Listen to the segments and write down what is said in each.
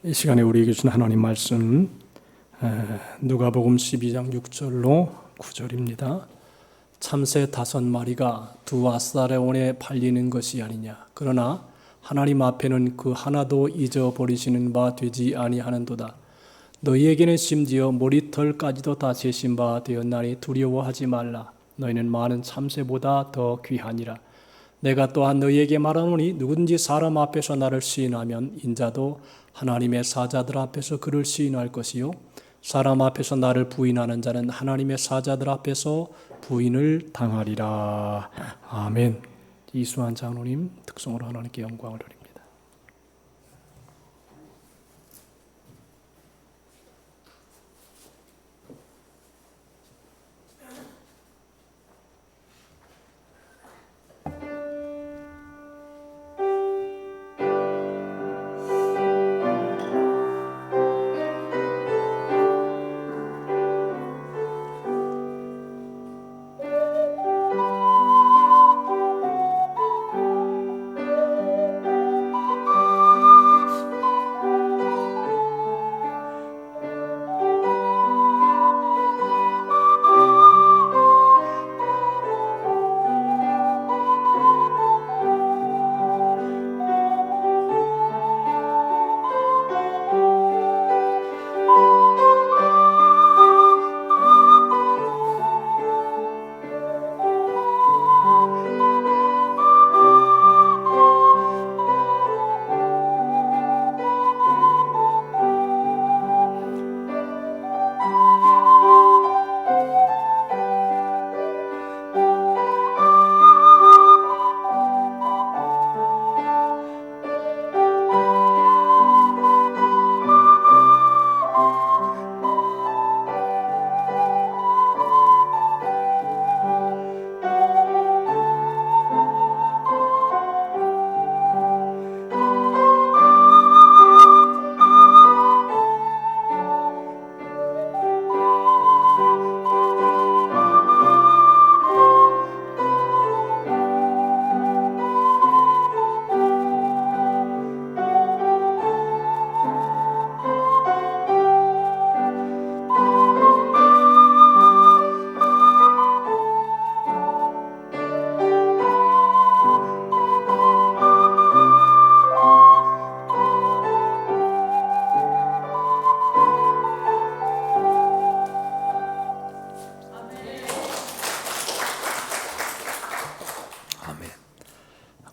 이 시간에 우리에게 주신 하나님 말씀 누가복음 12장 6절로 9절입니다. 참새 5마리가 두 아스타레온에 팔리는 것이 아니냐. 그러나 하나님 앞에는 그 하나도 잊어버리시는 바 되지 아니하는도다. 너희에게는 심지어 머리털까지도 다 재신 바 되었나니 두려워하지 말라. 너희는 많은 참새보다 더 귀하니라. 내가 또한 너희에게 말하노니 누구든지 사람 앞에서 나를 시인하면 인자도 하나님의 사자들 앞에서 그를 시인할 것이요 사람 앞에서 나를 부인하는 자는 하나님의 사자들 앞에서 부인을 당하리라. 아멘. 이수환 장로님 특성으로 하나님께 영광을 드립니다.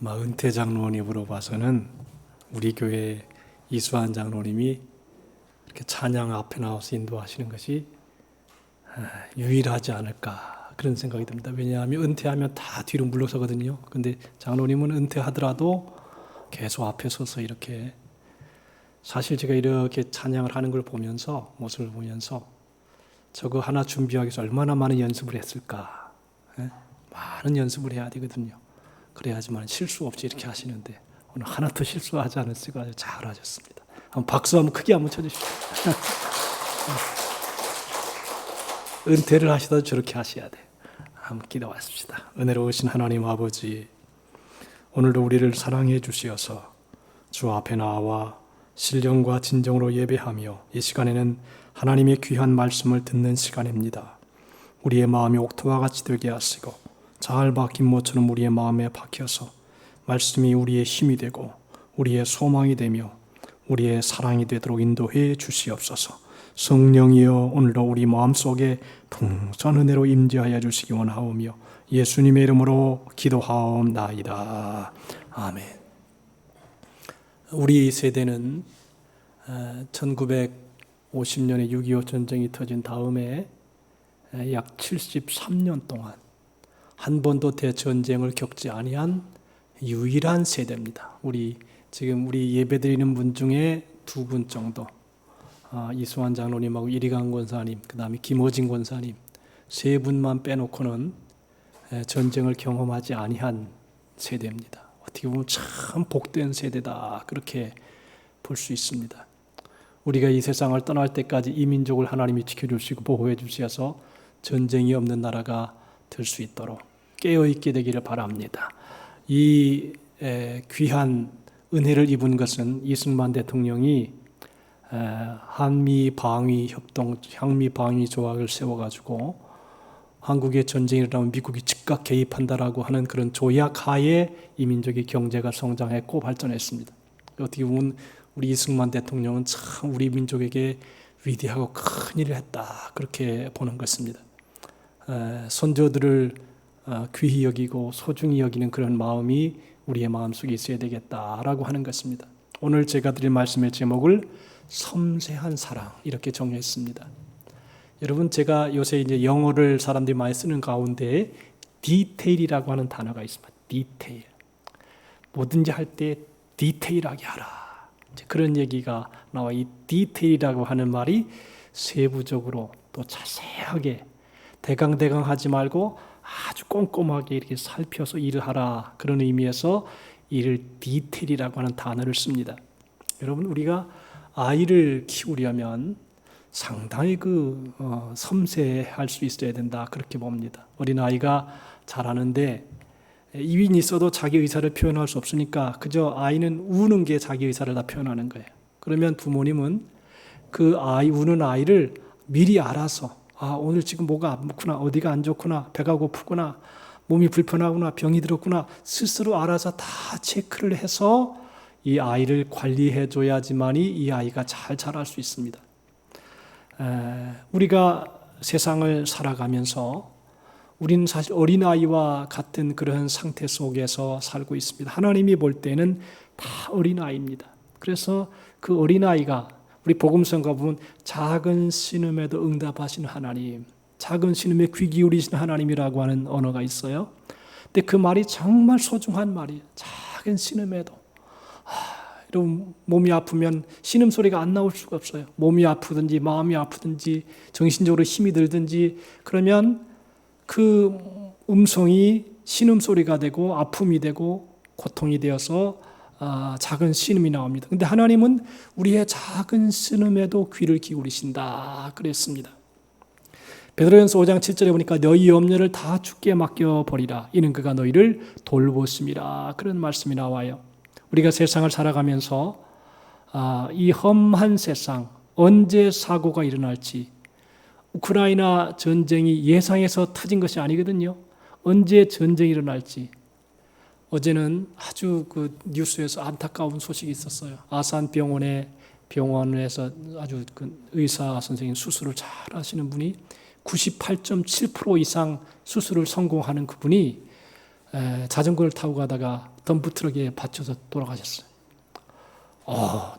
아마 은퇴 장로님으로 봐서는 우리 교회 이수환 장로님이 이렇게 찬양 앞에 나와서 인도하시는 것이 유일하지 않을까 그런 생각이 듭니다. 왜냐하면 은퇴하면 다 뒤로 물러서거든요. 근데 장로님은 은퇴하더라도 계속 앞에 서서 이렇게 사실 제가 이렇게 찬양을 하는 걸 보면서 모습을 보면서 저거 하나 준비하기 위해서 얼마나 많은 연습을 했을까. 많은 연습을 해야 되거든요. 그래야지만 실수 없이 이렇게 하시는데 오늘 하나도 실수하지 않았으니까 아주 잘하셨습니다. 한번 박수 한번 크게 한번 쳐주십시오. 은퇴를 하시다 저렇게 하셔야 돼. 한번 기도하십시다. 은혜로우신 하나님 아버지, 오늘도 우리를 사랑해 주시어서 주 앞에 나와 신령과 진정으로 예배하며 이 시간에는 하나님의 귀한 말씀을 듣는 시간입니다. 우리의 마음이 옥토와 같이 되게 하시고 잘 박힌 모처럼 우리의 마음에 박혀서 말씀이 우리의 힘이 되고 우리의 소망이 되며 우리의 사랑이 되도록 인도해 주시옵소서. 성령이여 오늘도 우리 마음속에 풍성한 은혜로 임재하여 주시기 원하오며 예수님의 이름으로 기도하옵나이다. 아멘. 우리 세대는 1950년에 6.25 전쟁이 터진 다음에 약 73년 동안 한 번도 대전쟁을 겪지 아니한 유일한 세대입니다. 지금 우리 예배드리는 분 중에 2분 정도, 이수환 장로님하고 이리강 권사님, 그 다음에 김호진 권사님 3분만 빼놓고는 전쟁을 경험하지 아니한 세대입니다. 어떻게 보면 참 복된 세대다 그렇게 볼 수 있습니다. 우리가 이 세상을 떠날 때까지 이 민족을 하나님이 지켜주시고 보호해 주셔서 전쟁이 없는 나라가 될 수 있도록 깨어있게 되기를 바랍니다. 이 귀한 은혜를 입은 것은 이승만 대통령이 한미 방위 협동, 향미 방위 조약을 세워가지고 한국에 전쟁이 일어나면 미국이 즉각 개입한다라고 하는 그런 조약 하에 이 민족의 경제가 성장했고 발전했습니다. 어떻게 보면 우리 이승만 대통령은 참 우리 민족에게 위대하고 큰 일을 했다, 그렇게 보는 것입니다. 선조들을 귀히 여기고 소중히 여기는 그런 마음이 우리의 마음속에 있어야 되겠다라고 하는 것입니다. 오늘 제가 드릴 말씀의 제목을 섬세한 사랑, 이렇게 정했습니다. 여러분, 제가 요새 이제 영어를 사람들이 많이 쓰는 가운데 디테일이라고 하는 단어가 있습니다. 디테일. 뭐든지 할 때 디테일하게 하라, 그런 얘기가 나와. 이 디테일이라고 하는 말이 세부적으로 또 자세하게 대강대강 하지 말고 아주 꼼꼼하게 이렇게 살펴서 일을 하라, 그런 의미에서 이를 디테일이라고 하는 단어를 씁니다. 여러분, 우리가 아이를 키우려면 상당히 섬세할 수 있어야 된다, 그렇게 봅니다. 어린아이가 자라는데 이윈이 있어도 자기 의사를 표현할 수 없으니까 그저 아이는 우는 게 자기 의사를 다 표현하는 거예요. 그러면 부모님은 그 아이, 우는 아이를 미리 알아서, 오늘 지금 뭐가 아프구나, 어디가 안 좋구나, 배가 고프구나, 몸이 불편하구나, 병이 들었구나, 스스로 알아서 다 체크를 해서 이 아이를 관리해 줘야지만이 이 아이가 잘 자랄 수 있습니다. 우리가 세상을 살아가면서 우리는 사실 어린아이와 같은 그런 상태 속에서 살고 있습니다. 하나님이 볼 때는 다 어린아이입니다. 그래서 그 어린아이가, 우리 복음성가 보면 작은 신음에도 응답하시는 하나님, 작은 신음에 귀 기울이시는 하나님이라고 하는 언어가 있어요. 근데 그 말이 정말 소중한 말이에요. 작은 신음에도. 여러분, 몸이 아프면 신음소리가 안 나올 수가 없어요. 몸이 아프든지 마음이 아프든지 정신적으로 힘이 들든지 그러면 그 음성이 신음소리가 되고 아픔이 되고 고통이 되어서 작은 신음이 나옵니다. 그런데 하나님은 우리의 작은 신음에도 귀를 기울이신다, 그랬습니다. 베드로전서 5장 7절에 보니까 너희 염려를 다 주께 맡겨버리라, 이는 그가 너희를 돌보심이라, 그런 말씀이 나와요. 우리가 세상을 살아가면서 이 험한 세상, 언제 사고가 일어날지, 우크라이나 전쟁이 예상해서 터진 것이 아니거든요. 언제 전쟁이 일어날지. 어제는 아주 그 뉴스에서 안타까운 소식이 있었어요. 아산 병원에서 아주 그 의사 선생님, 수술을 잘 하시는 분이 98.7% 이상 수술을 성공하는 그분이 자전거를 타고 가다가 덤프트럭에 받쳐서 돌아가셨어요.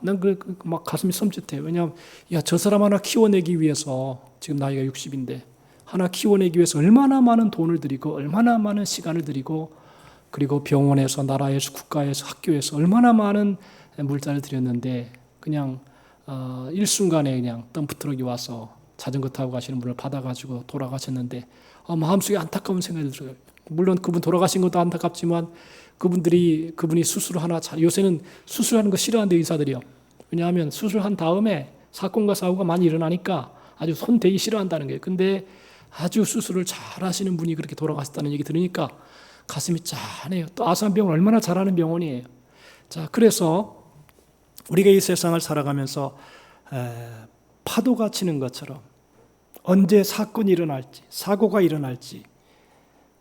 난 막 가슴이 섬찟해요. 왜냐하면 저 사람 하나 키워내기 위해서, 지금 나이가 60인데 하나 키워내기 위해서 얼마나 많은 돈을 들이고 얼마나 많은 시간을 들이고, 그리고 병원에서, 나라에서, 국가에서, 학교에서 얼마나 많은 물자를 들였는데 그냥 일순간에 그냥 덤프트럭이 와서 자전거 타고 가시는 분을 받아가지고 돌아가셨는데 마음속에 안타까운 생각이 들어요. 물론 그분 돌아가신 것도 안타깝지만 그분이 수술을 하나, 요새는 수술하는 거 싫어하는데 의사들이요. 왜냐하면 수술한 다음에 사건과 사고가 많이 일어나니까 아주 손 대기 싫어한다는 거예요. 근데 아주 수술을 잘 하시는 분이 그렇게 돌아가셨다는 얘기 들으니까 가슴이 짠해요. 또 아산병원 얼마나 잘하는 병원이에요. 자, 그래서 우리가 이 세상을 살아가면서 파도가 치는 것처럼 언제 사건이 일어날지, 사고가 일어날지,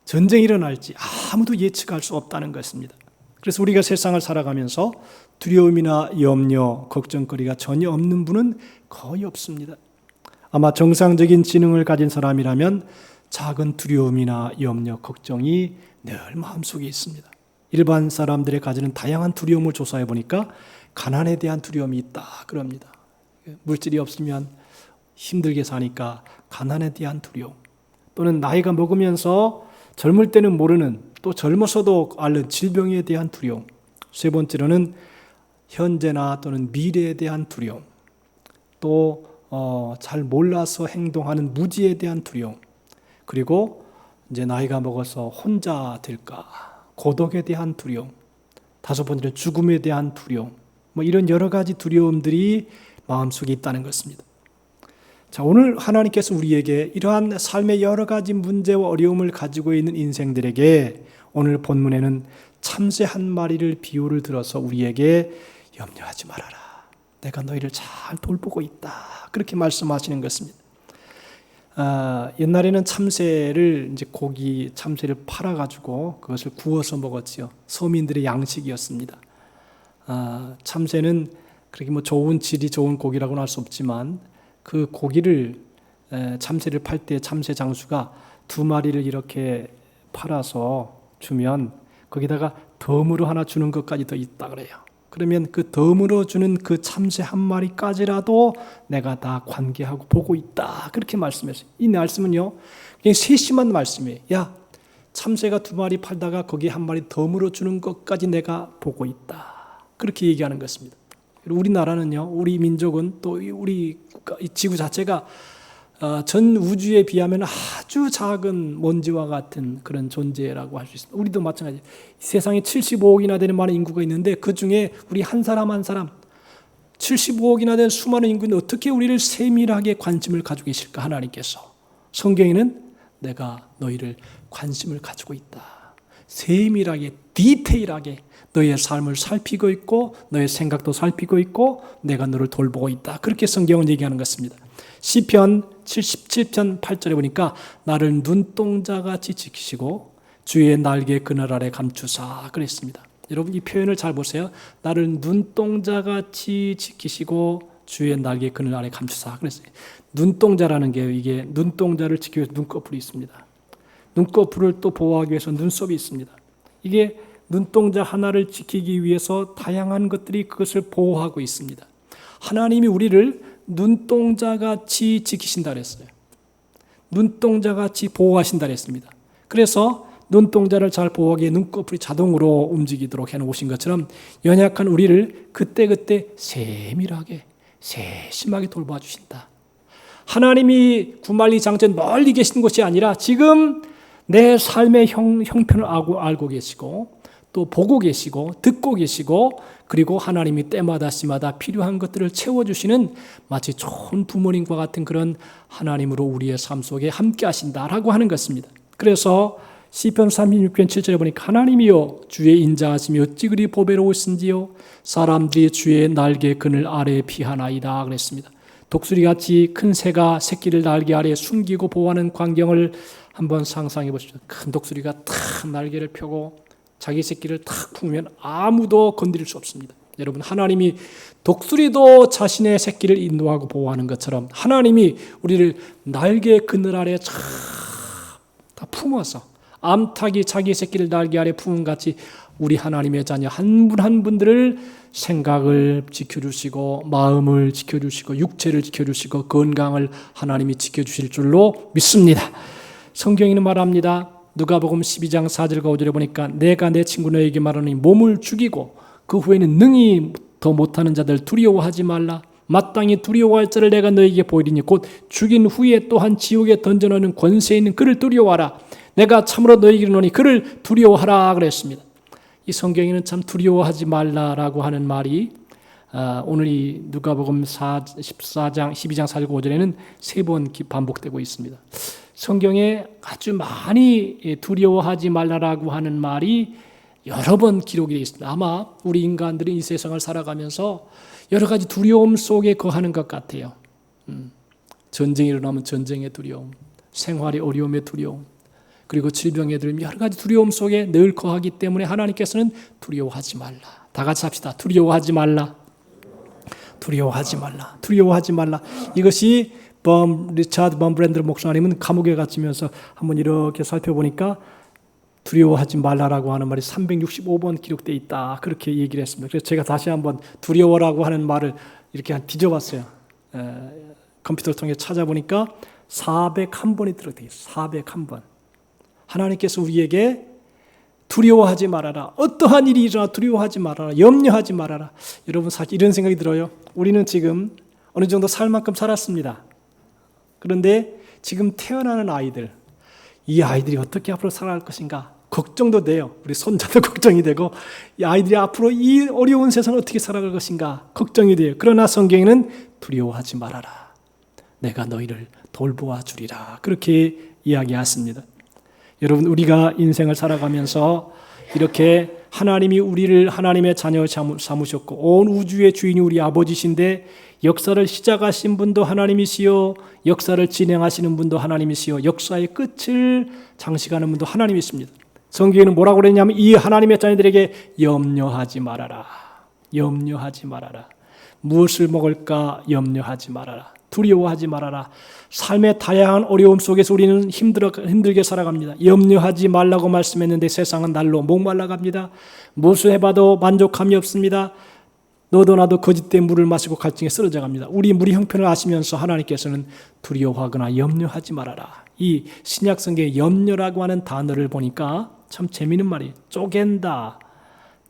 전쟁이 일어날지 아무도 예측할 수 없다는 것입니다. 그래서 우리가 세상을 살아가면서 두려움이나 염려, 걱정거리가 전혀 없는 분은 거의 없습니다. 아마 정상적인 지능을 가진 사람이라면 작은 두려움이나 염려, 걱정이 늘 마음속에 있습니다. 일반 사람들이 가지는 다양한 두려움을 조사해 보니까 가난에 대한 두려움이 있다, 그럽니다. 물질이 없으면 힘들게 사니까 가난에 대한 두려움, 또는 나이가 먹으면서 젊을 때는 모르는, 또 젊어서도 앓는 질병에 대한 두려움, 세 번째로는 현재나 또는 미래에 대한 두려움, 또 잘 몰라서 행동하는 무지에 대한 두려움, 그리고 이제 나이가 먹어서 혼자 될까, 고독에 대한 두려움, 다섯 번째는 죽음에 대한 두려움, 이런 여러 가지 두려움들이 마음속에 있다는 것입니다. 자, 오늘 하나님께서 우리에게 이러한 삶의 여러 가지 문제와 어려움을 가지고 있는 인생들에게 오늘 본문에는 참새 한 마리를 비유를 들어서 우리에게 염려하지 말아라, 내가 너희를 잘 돌보고 있다. 그렇게 말씀하시는 것입니다. 옛날에는 참새를 이제 고기 참새를 팔아가지고 그것을 구워서 먹었지요. 서민들의 양식이었습니다. 참새는 그렇게 뭐 좋은 질이 좋은 고기라고는 할 수 없지만 그 고기를 참새를 팔 때 참새 장수가 2마리를 이렇게 팔아서 주면 거기다가 덤으로 하나 주는 것까지 더 있다 그래요. 그러면 그 덤으로 주는 그 참새 1마리까지라도 내가 다 관계하고 보고 있다. 그렇게 말씀했어요. 이 말씀은요, 그냥 세심한 말씀이에요. 야, 참새가 2마리 팔다가 거기에 1마리 덤으로 주는 것까지 내가 보고 있다. 그렇게 얘기하는 것입니다. 우리나라는요, 우리 민족은 또 우리 국가, 이 지구 자체가 전 우주에 비하면 아주 작은 먼지와 같은 그런 존재라고 할 수 있습니다. 우리도 마찬가지예요. 세상에 75억이나 되는 많은 인구가 있는데 그 중에 우리 한 사람 한 사람 75억이나 되는 수많은 인구인데 어떻게 우리를 세밀하게 관심을 가지고 계실까 하나님께서. 성경에는 내가 너희를 관심을 가지고 있다. 세밀하게 디테일하게 너희의 삶을 살피고 있고 너의 생각도 살피고 있고 내가 너를 돌보고 있다. 그렇게 성경은 얘기하는 것입니다. 시편 77편 8절에 보니까 나를 눈동자같이 지키시고 주의 날개 그늘 아래 감추사 그랬습니다. 여러분 이 표현을 잘 보세요. 나를 눈동자같이 지키시고 주의 날개 그늘 아래 감추사 그랬어요. 눈동자라는 게 이게 눈동자를 지키기 위해서 눈꺼풀이 있습니다. 눈꺼풀을 또 보호하기 위해서 눈썹이 있습니다. 이게 눈동자 하나를 지키기 위해서 다양한 것들이 그것을 보호하고 있습니다. 하나님이 우리를 눈동자같이 지키신다 그랬어요. 눈동자같이 보호하신다 그랬습니다. 그래서 눈동자를 잘 보호하기에 눈꺼풀이 자동으로 움직이도록 해놓으신 것처럼 연약한 우리를 그때그때 세밀하게 세심하게 돌봐 주신다. 하나님이 구말리 장전 멀리 계신 것이 아니라 지금 내 삶의 형편을 알고 계시고 또 보고 계시고 듣고 계시고 그리고 하나님이 때마다 시마다 필요한 것들을 채워주시는 마치 좋은 부모님과 같은 그런 하나님으로 우리의 삶 속에 함께 하신다라고 하는 것입니다. 그래서 시편 36편 7절에 보니까 하나님이여 주의 인자하심이 어찌 그리 보배로우신지요 사람들이 주의 날개 그늘 아래에 피하나이다 그랬습니다. 독수리같이 큰 새가 새끼를 날개 아래에 숨기고 보호하는 광경을 한번 상상해 보십시오. 큰 독수리가 탁 날개를 펴고 자기 새끼를 탁 품으면 아무도 건드릴 수 없습니다. 여러분 하나님이 독수리도 자신의 새끼를 인도하고 보호하는 것처럼 하나님이 우리를 날개 그늘 아래 다 품어서 암탉이 자기 새끼를 날개 아래 품은 같이 우리 하나님의 자녀 한 분 한 분들을 생각을 지켜주시고 마음을 지켜주시고 육체를 지켜주시고 건강을 하나님이 지켜주실 줄로 믿습니다. 성경에는 말합니다. 누가복음 12장 4절과 5절에 보니까 내가 내 친구 너에게 말하니 몸을 죽이고 그 후에는 능히 더 못하는 자들 두려워하지 말라. 마땅히 두려워할 자를 내가 너에게 보이리니 곧 죽인 후에 또한 지옥에 던져넣는 권세 있는 그를 두려워하라. 내가 참으로 너에게 이르노니 그를 두려워하라 그랬습니다. 이 성경에는 참 두려워하지 말라라고 하는 말이 오늘 이 누가복음 12장 4절 5절에는 3번 반복되고 있습니다. 성경에 아주 많이 두려워하지 말라라고 하는 말이 여러 번 기록이 되어 있습니다. 아마 우리 인간들은 이 세상을 살아가면서 여러 가지 두려움 속에 거하는 것 같아요. 전쟁이 일어나면 전쟁의 두려움, 생활의 어려움의 두려움, 그리고 질병에 들면 여러 가지 두려움 속에 늘 거하기 때문에 하나님께서는 두려워하지 말라. 다 같이 합시다. 두려워하지 말라. 두려워하지 말라. 두려워하지 말라. 이것이 리차드 범브랜드 목사님은 감옥에 갇히면서 한번 이렇게 살펴보니까 두려워하지 말라라고 하는 말이 365번 기록되어 있다. 그렇게 얘기를 했습니다. 그래서 제가 다시 한번 두려워라고 하는 말을 이렇게 뒤져봤어요. 컴퓨터를 통해 찾아보니까 401번이 들어있어요. 401번. 하나님께서 우리에게 두려워하지 말아라. 어떠한 일이 일어나 두려워하지 말아라. 염려하지 말아라. 여러분 사실 이런 생각이 들어요. 우리는 지금 어느 정도 살 만큼 살았습니다. 그런데 지금 태어나는 아이들, 이 아이들이 어떻게 앞으로 살아갈 것인가 걱정도 돼요. 우리 손자도 걱정이 되고 이 아이들이 앞으로 이 어려운 세상을 어떻게 살아갈 것인가 걱정이 돼요. 그러나 성경에는 두려워하지 말아라. 내가 너희를 돌보아 주리라. 그렇게 이야기했습니다. 여러분 우리가 인생을 살아가면서 이렇게 하나님이 우리를 하나님의 자녀 삼으셨고 온 우주의 주인이 우리 아버지신데 역사를 시작하신 분도 하나님이시요 역사를 진행하시는 분도 하나님이시요 역사의 끝을 장식하는 분도 하나님이십니다. 성경에는 뭐라고 그랬냐면 이 하나님의 자녀들에게 염려하지 말아라. 염려하지 말아라. 무엇을 먹을까 염려하지 말아라. 두려워하지 말아라. 삶의 다양한 어려움 속에서 우리는 힘들게 살아갑니다. 염려하지 말라고 말씀했는데 세상은 날로 목말라갑니다. 무엇을 해봐도 만족함이 없습니다. 너도 나도 거짓된 물을 마시고 갈증에 쓰러져 갑니다. 우리 무리 형편을 아시면서 하나님께서는 두려워하거나 염려하지 말아라. 이 신약성경의 염려라고 하는 단어를 보니까 참 재미있는 말이에요. 쪼갠다,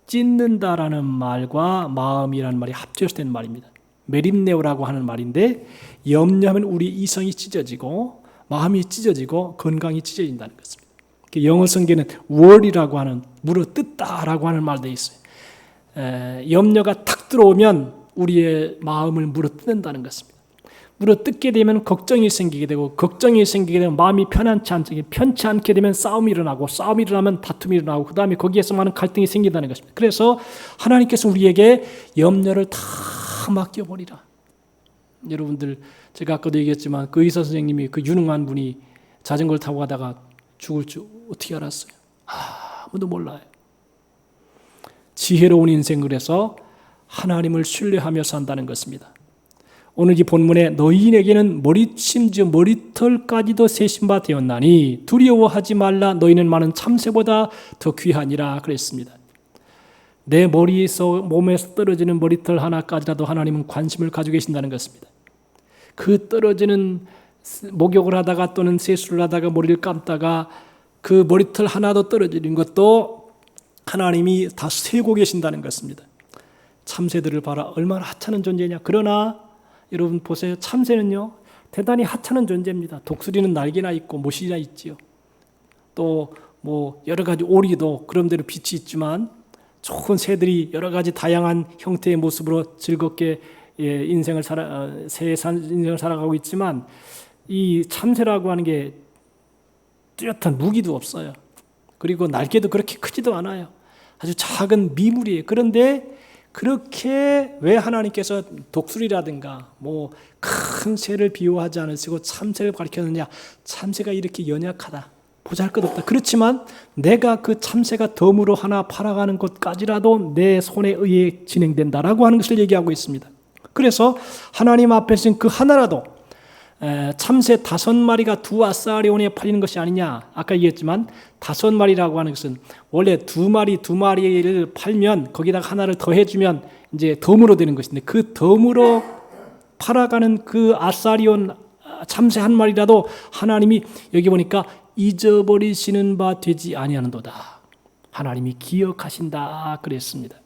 찢는다라는 말과 마음이라는 말이 합쳐서 된 말입니다. 메림네오라고 하는 말인데 염려하면 우리 이성이 찢어지고 마음이 찢어지고 건강이 찢어진다는 것입니다. 영어 성경에는 worry라고 하는 물어 뜯다라고 하는 말도 있어요. 염려가 탁 들어오면 우리의 마음을 물어 뜯는다는 것입니다. 물어 뜯게 되면 걱정이 생기게 되고 걱정이 생기게 되면 마음이 편치 않게 되면 싸움이 일어나고 싸움이 일어나면 다툼이 일어나고 그 다음에 거기에서 많은 갈등이 생긴다는 것입니다. 그래서 하나님께서 우리에게 염려를 다 맡겨버리라. 여러분들 제가 아까도 얘기했지만 그 의사 선생님이 그 유능한 분이 자전거를 타고 가다가 죽을 줄 어떻게 알았어요? 아무도 몰라요. 지혜로운 인생을 해서 하나님을 신뢰하며 산다는 것입니다. 오늘 이 본문에 너희에게는 심지어 머리털까지도 세신 바 되었나니 두려워하지 말라. 너희는 많은 참새보다 더 귀하니라 그랬습니다. 내 머리에서 몸에서 떨어지는 머리털 하나까지라도 하나님은 관심을 가지고 계신다는 것입니다. 그 떨어지는 목욕을 하다가 또는 세수를 하다가 머리를 감다가 그 머리털 하나도 떨어지는 것도 하나님이 다 세고 계신다는 것입니다. 참새들을 봐라. 얼마나 하찮은 존재냐. 그러나 여러분 보세요. 참새는요 대단히 하찮은 존재입니다. 독수리는 날개나 있고 모시나 있지요. 또 뭐 여러 가지 오리도 그런대로 빛이 있지만 좋은 새들이 여러 가지 다양한 형태의 모습으로 즐겁게 인생을 살아가고 있지만 이 참새라고 하는 게 뚜렷한 무기도 없어요. 그리고 날개도 그렇게 크지도 않아요. 아주 작은 미물이에요. 그런데 그렇게 왜 하나님께서 독수리라든가 뭐 큰 새를 비유하지 않으시고 참새를 가리켰느냐? 참새가 이렇게 연약하다. 보잘것없다. 그렇지만 내가 그 참새가 덤으로 하나 팔아가는 것까지라도 내 손에 의해 진행된다라고 하는 것을 얘기하고 있습니다. 그래서 하나님 앞에서는 그 하나라도 참새 5마리가 2아사리온에 팔리는 것이 아니냐. 아까 얘기했지만 5마리라고 하는 것은 원래 2마리를 팔면 거기다가 하나를 더해주면 이제 덤으로 되는 것인데 그 덤으로 팔아가는 그 아사리온 참새 1마리라도 하나님이 여기 보니까 잊어버리시는 바 되지 아니하는도다. 하나님이 기억하신다 그랬습니다.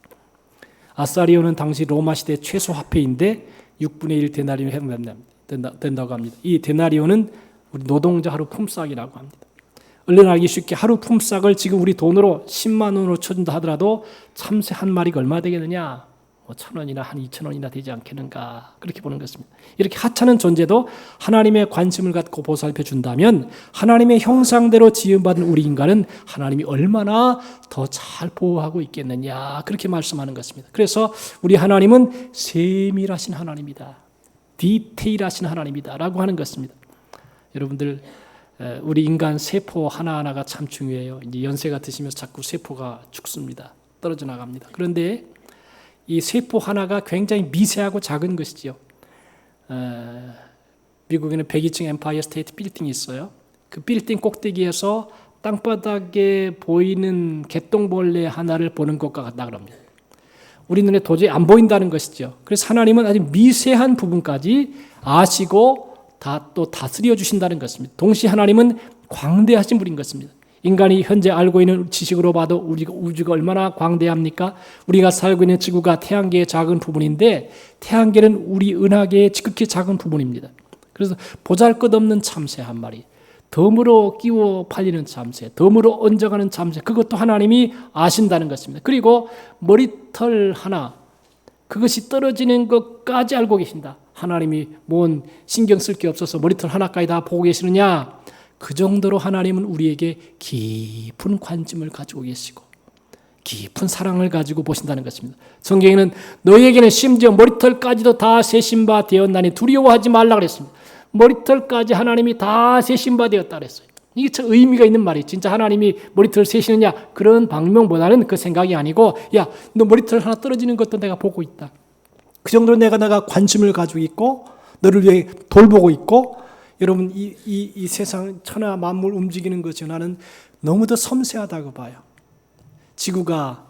아사리온은 당시 로마 시대 최소 화폐인데 6분의 1 데나리온이 된다고 합니다. 이 데나리온은 우리 노동자 하루 품삯이라고 합니다. 얼른 알기 쉽게 하루 품삯을 지금 우리 돈으로 10만 원으로 쳐준다 하더라도 참새 1마리가 얼마 되겠느냐? 1,000원이나 한 2,000원이나 되지 않겠는가? 그렇게 보는 것입니다. 이렇게 하찮은 존재도 하나님의 관심을 갖고 보살펴 준다면 하나님의 형상대로 지음받은 우리 인간은 하나님이 얼마나 더 잘 보호하고 있겠느냐? 그렇게 말씀하는 것입니다. 그래서 우리 하나님은 세밀하신 하나님이다. 디테일하신 하나님이다 라고 하는 것입니다. 여러분들 우리 인간 세포 하나하나가 참 중요해요. 이제 연세가 드시면서 자꾸 세포가 죽습니다. 떨어져 나갑니다. 그런데 이 세포 하나가 굉장히 미세하고 작은 것이지요. 미국에는 102층 엠파이어 스테이트 빌딩이 있어요. 그 빌딩 꼭대기에서 땅바닥에 보이는 개똥벌레 하나를 보는 것과 같다 그럽니다. 우리 눈에 도저히 안 보인다는 것이죠. 그래서 하나님은 아주 미세한 부분까지 아시고 또 다스려 주신다는 것입니다. 동시에 하나님은 광대하신 분인 것입니다. 인간이 현재 알고 있는 지식으로 봐도 우주가 얼마나 광대합니까? 우리가 살고 있는 지구가 태양계의 작은 부분인데 태양계는 우리 은하계의 지극히 작은 부분입니다. 그래서 보잘것없는 참새 1마리, 덤으로 끼워 팔리는 참새, 덤으로 얹어가는 참새, 그것도 하나님이 아신다는 것입니다. 그리고 머리털 하나, 그것이 떨어지는 것까지 알고 계신다. 하나님이 뭔 신경 쓸 게 없어서 머리털 하나까지 다 보고 계시느냐? 그 정도로 하나님은 우리에게 깊은 관심을 가지고 계시고 깊은 사랑을 가지고 보신다는 것입니다. 성경에는 너희에게는 심지어 머리털까지도 다 세신 바 되었나니 두려워하지 말라 그랬습니다. 머리털까지 하나님이 다 세신 바 되었다 그랬어요. 이게 참 의미가 있는 말이에요. 진짜 하나님이 머리털 세시느냐 그런 방명보다는 그 생각이 아니고 야, 너 머리털 하나 떨어지는 것도 내가 보고 있다. 그 정도로 내가 관심을 가지고 있고 너를 위해 돌보고 있고 여러분 이 세상 천하 만물 움직이는 것이 나는 너무도 섬세하다고 봐요. 지구가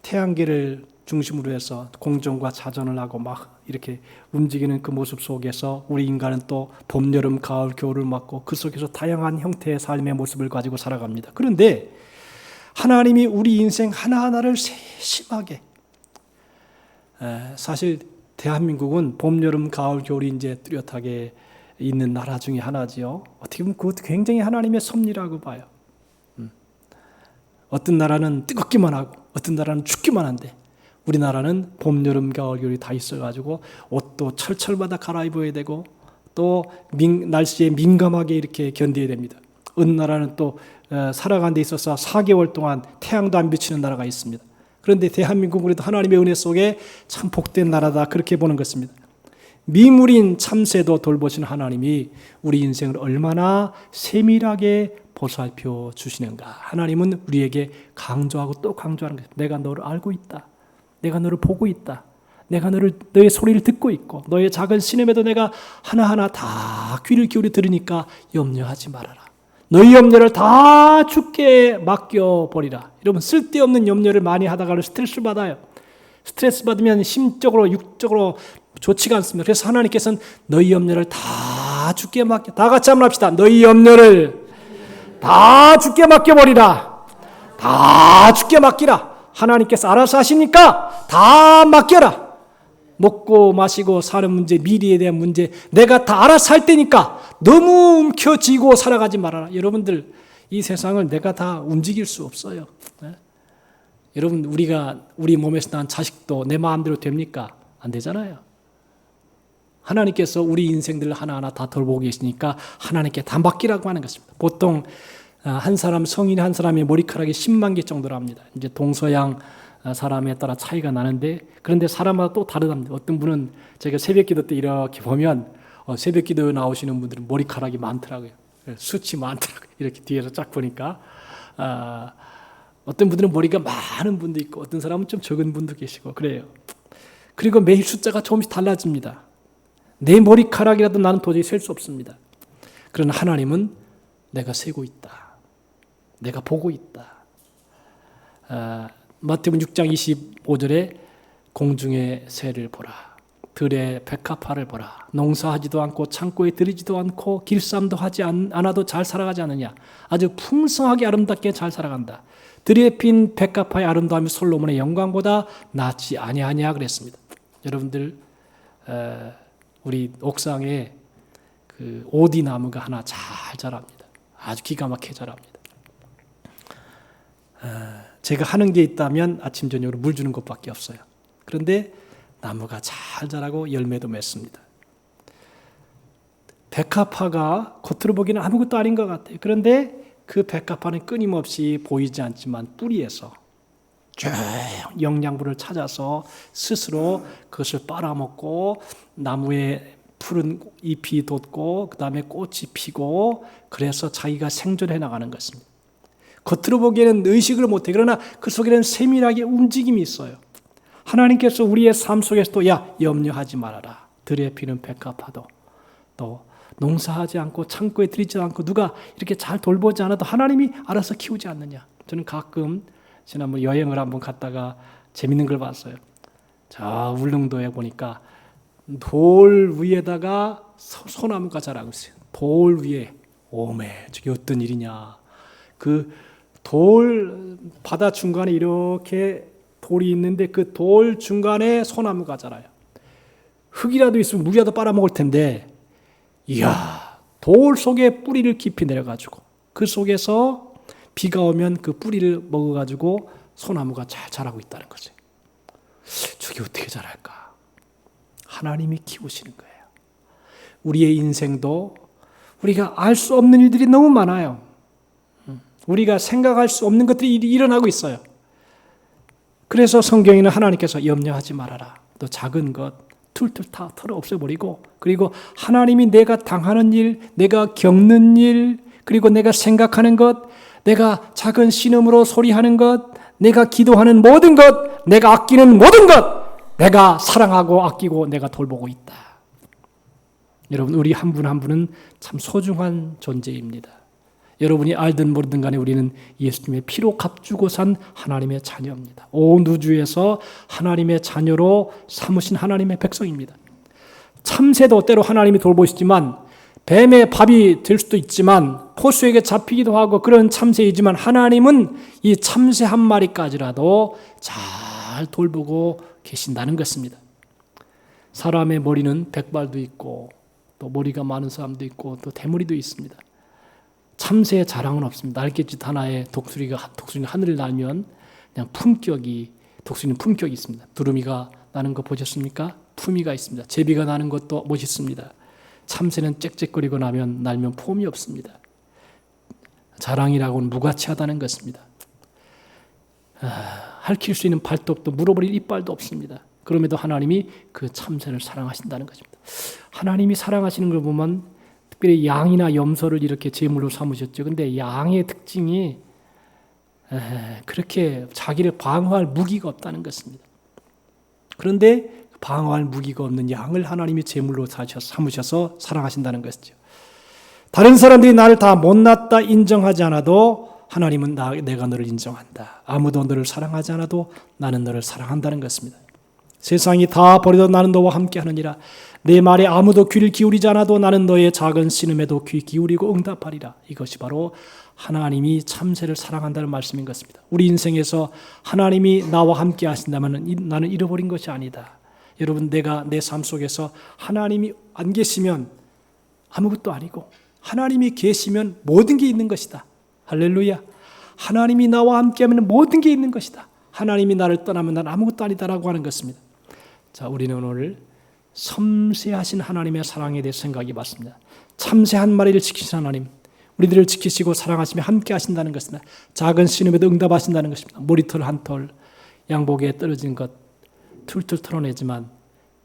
태양계를 중심으로 해서 공전과 자전을 하고 막 이렇게 움직이는 그 모습 속에서 우리 인간은 또 봄, 여름, 가을, 겨울을 맞고 그 속에서 다양한 형태의 삶의 모습을 가지고 살아갑니다. 그런데 하나님이 우리 인생 하나하나를 세심하게 사실 대한민국은 봄, 여름, 가을, 겨울이 이제 뚜렷하게 있는 나라 중에 하나지요. 어떻게 보면 그것도 굉장히 하나님의 섭리라고 봐요. 어떤 나라는 뜨겁기만 하고 어떤 나라는 춥기만 한데 우리나라는 봄, 여름, 가을, 겨울이 다 있어가지고 옷도 철철마다 갈아입어야 되고 또 날씨에 민감하게 이렇게 견뎌야 됩니다. 어느 나라는 또 살아가는 데 있어서 4개월 동안 태양도 안 비치는 나라가 있습니다. 그런데 대한민국은 그래도 하나님의 은혜 속에 참 복된 나라다 그렇게 보는 것입니다. 미물인 참새도 돌보시는 하나님이 우리 인생을 얼마나 세밀하게 보살펴 주시는가. 하나님은 우리에게 강조하고 또 강조하는 것입니다. 내가 너를 알고 있다. 내가 너를 보고 있다. 내가 너의 소리를 듣고 있고 너의 작은 신음에도 내가 하나하나 다 귀를 기울여 들으니까 염려하지 말아라. 너희 염려를 다 주께 맡겨버리라. 여러분 쓸데없는 염려를 많이 하다가 스트레스를 받아요. 스트레스 받으면 심적으로 육적으로 좋지가 않습니다. 그래서 하나님께서는 너희 염려를 다 주께 맡겨. 다 같이 한번 합시다. 너희 염려를 다 주께 맡겨버리라. 다 주께 맡기라. 하나님께서 알아서 하시니까 다 맡겨라. 먹고 마시고 사는 문제, 미래에 대한 문제 내가 다 알아서 할 테니까 너무 움켜쥐고 살아가지 말아라. 여러분들 이 세상을 내가 다 움직일 수 없어요. 네? 여러분 우리 몸에서 난 자식도 내 마음대로 됩니까? 안 되잖아요. 하나님께서 우리 인생들을 하나하나 다 돌보고 계시니까 하나님께 다 맡기라고 하는 것입니다. 보통 한 사람 성인 한 사람의 머리카락이 10만 개 정도로 합니다. 이제 동서양 사람에 따라 차이가 나는데 그런데 사람마다 또 다르답니다. 어떤 분은 제가 새벽기도 때 이렇게 보면 새벽기도 나오시는 분들은 머리카락이 많더라고요. 숱이 많더라고요. 이렇게 뒤에서 쫙 보니까 어떤 분들은 머리가 많은 분도 있고 어떤 사람은 좀 적은 분도 계시고 그래요. 그리고 매일 숫자가 조금씩 달라집니다. 내 머리카락이라도 나는 도저히 셀 수 없습니다. 그러나 하나님은 내가 세고 있다. 내가 보고 있다. 마태복음 6장 25절에 공중의 새를 보라. 들의 백합화를 보라. 농사하지도 않고 창고에 들이지도 않고 길쌈도 하지 않아도 잘 살아가지 않느냐. 아주 풍성하게 아름답게 잘 살아간다. 들에 핀 백합화의 아름다움이 솔로몬의 영광보다 낫지 아니하냐 그랬습니다. 여러분들 우리 옥상에 그 오디 나무가 하나 잘 자랍니다. 아주 기가 막히게 자랍니다. 제가 하는 게 있다면 아침 저녁으로 물 주는 것밖에 없어요. 그런데 나무가 잘 자라고 열매도 맺습니다. 백합화가 겉으로 보기에는 아무것도 아닌 것 같아요. 그런데 그 백합화는 끊임없이 보이지 않지만 뿌리에서 쭉 영양분을 찾아서 스스로 그것을 빨아먹고 나무에 푸른 잎이 돋고 그 다음에 꽃이 피고 그래서 자기가 생존해 나가는 것입니다. 겉으로 보기에는 의식을 못해. 그러나 그 속에는 세밀하게 움직임이 있어요. 하나님께서 우리의 삶 속에서도 염려하지 말아라. 들에 피는 백합화도 또 농사하지 않고 창고에 들이지 않고 누가 이렇게 잘 돌보지 않아도 하나님이 알아서 키우지 않느냐. 저는 가끔 지난번 여행을 한번 갔다가 재밌는 걸 봤어요. 저 울릉도에 보니까 돌 위에다가 소나무가 자라고 있어요. 돌 위에. 오메, 저게 어떤 일이냐. 그 돌 바다 중간에 이렇게 돌이 있는데 그 돌 중간에 소나무가 자라요. 흙이라도 있으면 물이라도 빨아먹을 텐데 이야, 돌 속에 뿌리를 깊이 내려가지고 그 속에서 비가 오면 그 뿌리를 먹어가지고 소나무가 잘 자라고 있다는 거죠. 저게 어떻게 자랄까? 하나님이 키우시는 거예요. 우리의 인생도 우리가 알 수 없는 일들이 너무 많아요. 우리가 생각할 수 없는 것들이 일어나고 있어요. 그래서 성경에는 하나님께서 염려하지 말아라. 또 작은 것 툴툴 다 털어 없애버리고, 그리고 하나님이 내가 당하는 일, 내가 겪는 일, 그리고 내가 생각하는 것, 내가 작은 신음으로 소리하는 것, 내가 기도하는 모든 것, 내가 아끼는 모든 것, 내가 사랑하고 아끼고 내가 돌보고 있다. 여러분, 우리 한 분 한 분은 참 소중한 존재입니다. 여러분이 알든 모르든 간에 우리는 예수님의 피로 값주고 산 하나님의 자녀입니다. 온 우주에서 하나님의 자녀로 삼으신 하나님의 백성입니다. 참새도 때로 하나님이 돌보시지만, 뱀의 밥이 될 수도 있지만, 포수에게 잡히기도 하고 그런 참새이지만, 하나님은 이 참새 한 마리까지라도 잘 돌보고 계신다는 것입니다. 사람의 머리는 백발도 있고, 또 머리가 많은 사람도 있고, 또 대머리도 있습니다. 참새의 자랑은 없습니다. 날갯짓 하나에 독수리가 하늘을 날면 그냥 독수리는 품격이 있습니다. 두루미가 나는 거 보셨습니까? 품위가 있습니다. 제비가 나는 것도 멋있습니다. 참새는 짹짹거리고 날면 폼이 없습니다. 자랑이라고는 무가치하다는 것입니다. 핥힐 수 있는 발톱도 물어버릴 이빨도 없습니다. 그럼에도 하나님이 그 참새를 사랑하신다는 것입니다. 하나님이 사랑하시는 걸 보면 특별히 양이나 염소를 이렇게 제물로 삼으셨죠. 근데 양의 특징이 그렇게 자기를 방어할 무기가 없다는 것입니다. 그런데 방어할 무기가 없는 양을 하나님이 제물로 삼으셔서 사랑하신다는 것이죠. 다른 사람들이 나를 다 못났다 인정하지 않아도 하나님은 내가 너를 인정한다. 아무도 너를 사랑하지 않아도 나는 너를 사랑한다는 것입니다. 세상이 다 버려도 나는 너와 함께하느니라. 내 말에 아무도 귀를 기울이지 않아도 나는 너의 작은 신음에도 귀 기울이고 응답하리라. 이것이 바로 하나님이 참새를 사랑한다는 말씀인 것입니다. 우리 인생에서 하나님이 나와 함께 하신다면 나는 잃어버린 것이 아니다. 여러분, 내가 내 삶 속에서 하나님이 안 계시면 아무것도 아니고, 하나님이 계시면 모든 게 있는 것이다. 할렐루야. 하나님이 나와 함께하면 모든 게 있는 것이다. 하나님이 나를 떠나면 난 아무것도 아니다라고 하는 것입니다. 자, 우리는 오늘 섬세하신 하나님의 사랑에 대해 생각해 봤습니다. 참새 한 마리를 지키신 하나님, 우리들을 지키시고 사랑하시며 함께 하신다는 것입니다. 작은 신음에도 응답하신다는 것입니다. 머리털 한 털, 양복에 떨어진 것 툴툴 털어내지만,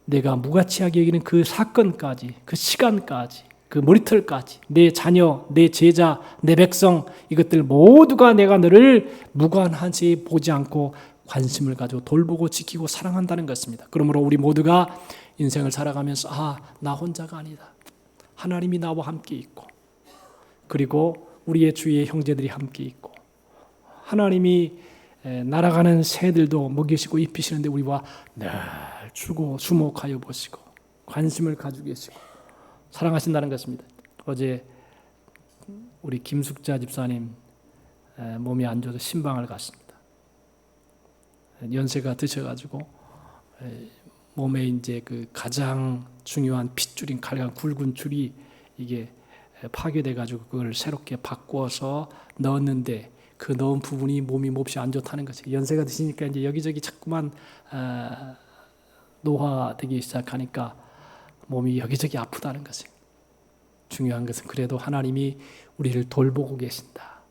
내가 무가치하게 여기는 그 사건까지, 그 시간까지, 그 머리털까지, 내 자녀, 내 제자, 내 백성, 이것들 모두가 내가 너를 무관하지 보지 않고 관심을 가지고 돌보고 지키고 사랑한다는 것입니다. 그러므로 우리 모두가 인생을 살아가면서 나 혼자가 아니다. 하나님이 나와 함께 있고, 그리고 우리의 주위의 형제들이 함께 있고, 하나님이 날아가는 새들도 먹이시고 입히시는데 우리와 늘 주고 주목하여 보시고 관심을 가지고 계시고 사랑하신다는 것입니다. 어제 우리 김숙자 집사님 몸이 안 좋아서 신방을 갔습니다. 연세가 드셔가지고 몸에 이제 그 가장 중요한 핏줄인 가장 굵은 줄이 이게 파괴돼가지고 그걸 새롭게 바꿔서 넣었는데, 그 넣은 부분이 몸이 몹시 안 좋다는 거죠. 연세가 드시니까 이제 여기저기 자꾸만 노화되기 시작하니까 몸이 여기저기 아프다는 거죠. 중요한 것은 그래도 하나님이 우리를 돌보고 계신다,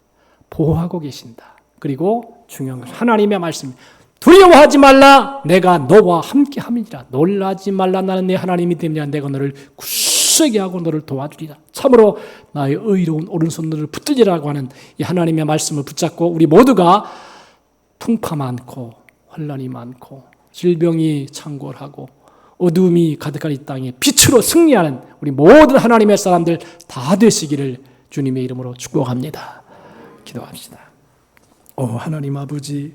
보호하고 계신다. 그리고 중요한 것은 하나님의 말씀, 두려워하지 말라, 내가 너와 함께 함이니라. 놀라지 말라, 나는 내 하나님이 됨이라. 내가 너를 굳세게 하고 너를 도와주리라. 참으로 나의 의로운 오른손 너를 붙들리라고 하는 이 하나님의 말씀을 붙잡고, 우리 모두가 풍파 많고 환난이 많고 질병이 창궐하고 어둠이 가득한 이 땅에 빛으로 승리하는 우리 모든 하나님의 사람들 다 되시기를 주님의 이름으로 축복합니다. 기도합시다. 하나님 아버지,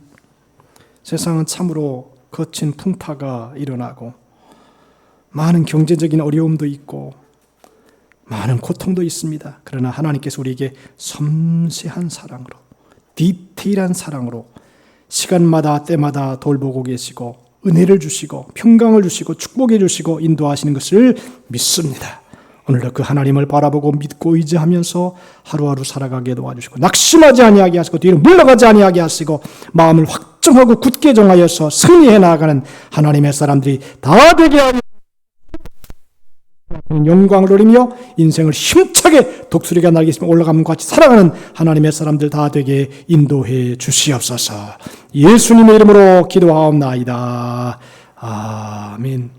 세상은 참으로 거친 풍파가 일어나고 많은 경제적인 어려움도 있고 많은 고통도 있습니다. 그러나 하나님께서 우리에게 섬세한 사랑으로, 디테일한 사랑으로 시간마다 때마다 돌보고 계시고 은혜를 주시고 평강을 주시고 축복해 주시고 인도하시는 것을 믿습니다. 오늘도 그 하나님을 바라보고 믿고 의지하면서 하루하루 살아가게 도와주시고 낙심하지 아니하게 하시고 뒤로 물러가지 아니하게 하시고 마음을 확정하고 굳게 정하여서 승리해 나아가는 하나님의 사람들이 다 되게 하여 영광을 누리며 인생을 힘차게 독수리가 날개에 올라가는 것 같이 살아가는 하나님의 사람들 다 되게 인도해 주시옵소서. 예수님의 이름으로 기도하옵나이다. 아멘.